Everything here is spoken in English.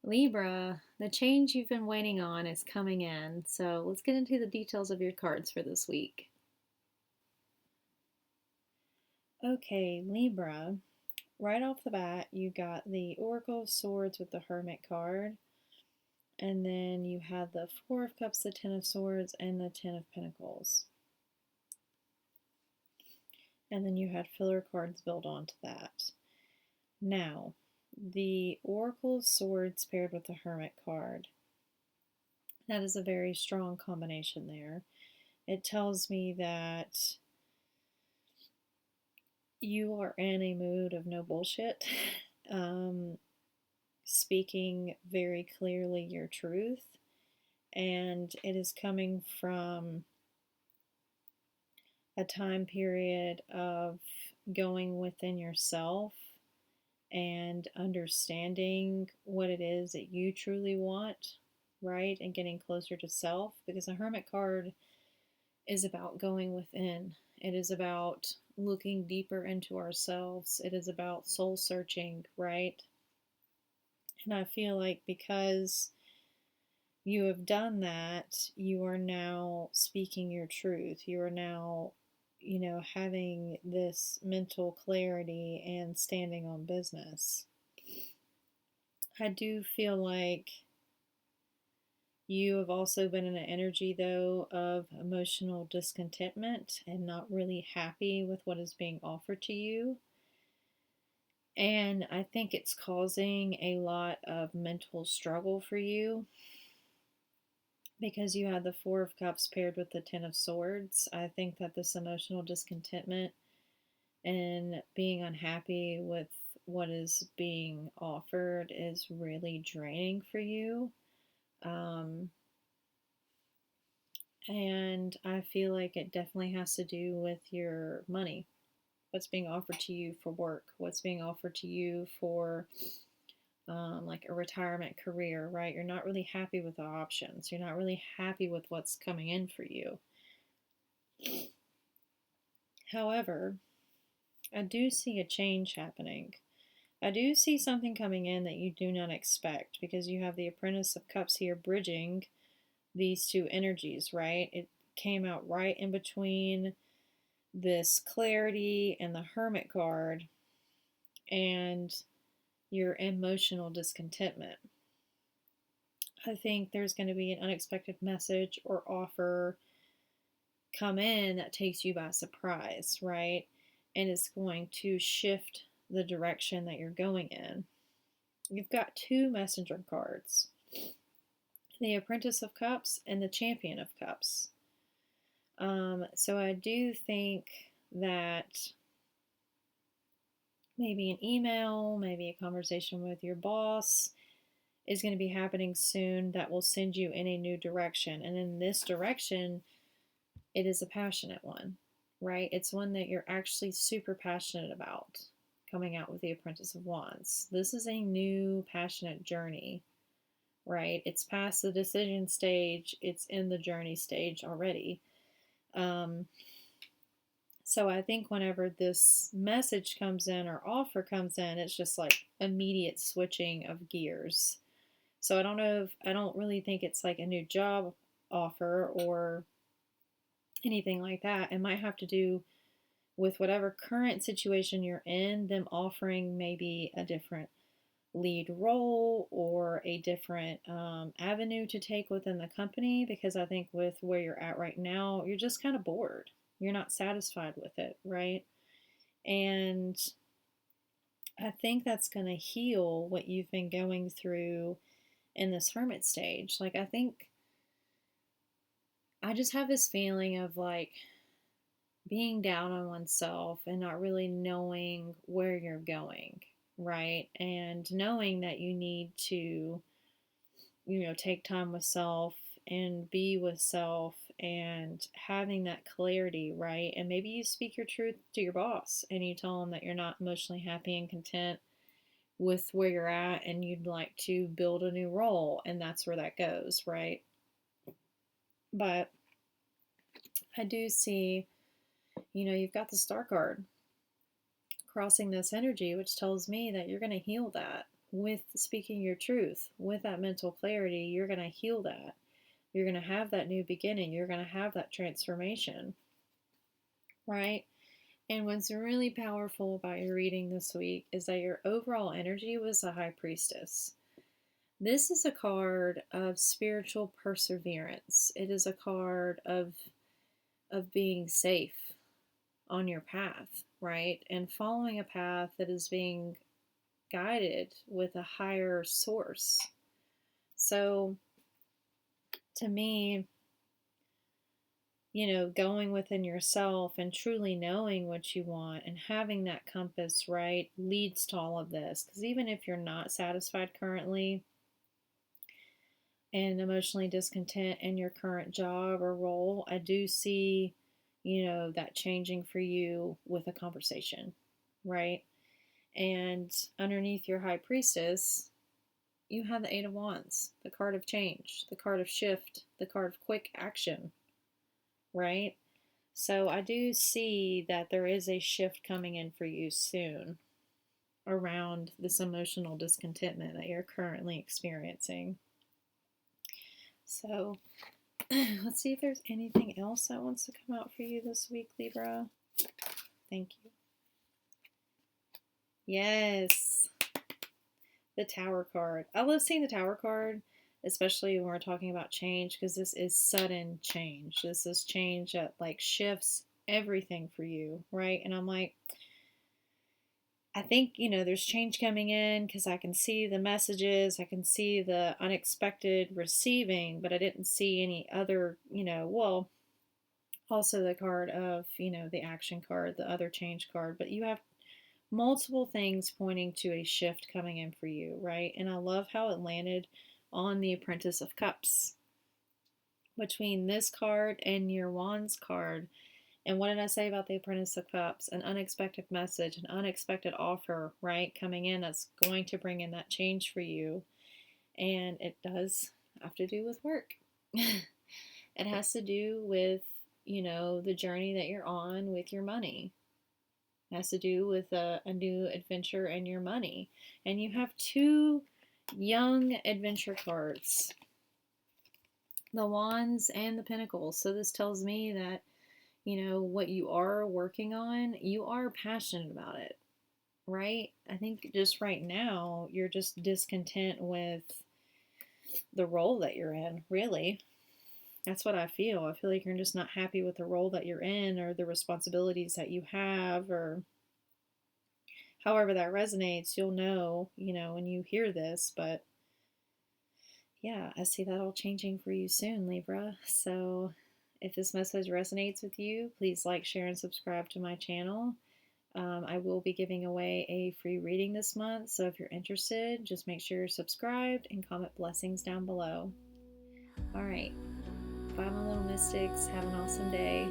Libra, the change you've been waiting on is coming in. So let's get into the details of your cards for this week. Okay, Libra, right off the bat, you got the Oracle of Swords with the Hermit card. And then you have the Four of Cups, the Ten of Swords, and the Ten of Pentacles. And then you had filler cards built onto that. Now, the Oracle of Swords paired with the Hermit card. That is a very strong combination there. It tells me that you are in a mood of no bullshit, speaking very clearly your truth, and it is coming from a time period of going within yourself and understanding what it is that you truly want, right? And getting closer to self, because the Hermit card is about going within. It is about looking deeper into ourselves. It is about soul searching, right? And I feel like because you have done that, you are now speaking your truth. You are now, having this mental clarity and standing on business. I do feel like you have also been in an energy, though, of emotional discontentment and not really happy with what is being offered to you. And I think it's causing a lot of mental struggle for you because you had the Four of Cups paired with the Ten of Swords. I think that this emotional discontentment and being unhappy with what is being offered is really draining for you. And I feel like it definitely has to do with your money. What's being offered to you for work? What's being offered to you for like a retirement career, right? You're not really happy with the options. You're not really happy with what's coming in for you. However, I do see a change happening. I do see something coming in that you do not expect because you have the Apprentice of Cups here bridging these two energies, right? It came out right in between this clarity and the Hermit card and your emotional discontentment. I think there's going to be an unexpected message or offer come in that takes you by surprise, right? And it's going to shift the direction that you're going in. You've got two messenger cards, the Apprentice of Cups and the Champion of Cups. So I do think that maybe an email, maybe a conversation with your boss is going to be happening soon that will send you in a new direction. And in this direction, it is a passionate one, right? It's one that you're actually super passionate about, coming out with the Apprentice of Wands. This is a new passionate journey, right? It's past the decision stage. It's in the journey stage already. So I think whenever this message comes in or offer comes in, it's just like immediate switching of gears. So I don't really think it's like a new job offer or anything like that. It might have to do with whatever current situation you're in, them offering maybe a different lead role or a different avenue to take within the company, because I think with where you're at right now, you're just kind of bored. You're not satisfied with it, right? And I think that's going to heal what you've been going through in this hermit stage. Like, I think I just have this feeling of like being down on oneself and not really knowing where you're going, right? And knowing that you need to, take time with self and be with self and having that clarity, right? And maybe you speak your truth to your boss and you tell them that you're not emotionally happy and content with where you're at and you'd like to build a new role, and that's where that goes, right? But I do see, you've got the Star card crossing this energy, which tells me that you're going to heal that, with speaking your truth, with that mental clarity, you're going to heal that. You're going to have that new beginning. You're going to have that transformation, right? And what's really powerful about your reading this week is that your overall energy was a high priestess. This is a card of spiritual perseverance. It is a card of being safe on your path, right? And following a path that is being guided with a higher source. So to me, going within yourself and truly knowing what you want and having that compass, right, leads to all of this. Because even if you're not satisfied currently and emotionally discontent in your current job or role, I do see, that changing for you with a conversation, right? And underneath your high priestess, you have the Eight of Wands, the card of change, the card of shift, the card of quick action, right? So I do see that there is a shift coming in for you soon around this emotional discontentment that you're currently experiencing. So let's see if there's anything else that wants to come out for you this week, Libra. Thank you. Yes. The Tower card. I love seeing the Tower card, especially when we're talking about change, because this is sudden change. This is change that like shifts everything for you, right? And I'm like, I think, there's change coming in because I can see the messages, I can see the unexpected receiving, but I didn't see any other, well, also the card of, the action card, the other change card, but you have multiple things pointing to a shift coming in for you, right? And I love how it landed on the Apprentice of Cups. Between this card and your Wands card, and what did I say about the Apprentice of Cups? An unexpected message, an unexpected offer, right? Coming in that's going to bring in that change for you. And it does have to do with work. It has to do with, the journey that you're on with your money. It has to do with a new adventure and your money. And you have two young adventure cards, the Wands and the Pentacles. So this tells me that, what you are working on, you are passionate about it, right? I think just right now, you're just discontent with the role that you're in, really. That's what I feel. I feel like you're just not happy with the role that you're in or the responsibilities that you have, or however that resonates. You'll know, when you hear this, but yeah, I see that all changing for you soon, Libra. So if this message resonates with you, please like, share, and subscribe to my channel. I will be giving away a free reading this month, so if you're interested, just make sure you're subscribed and comment blessings down below. All right. Bye, my little mystics. Have an awesome day.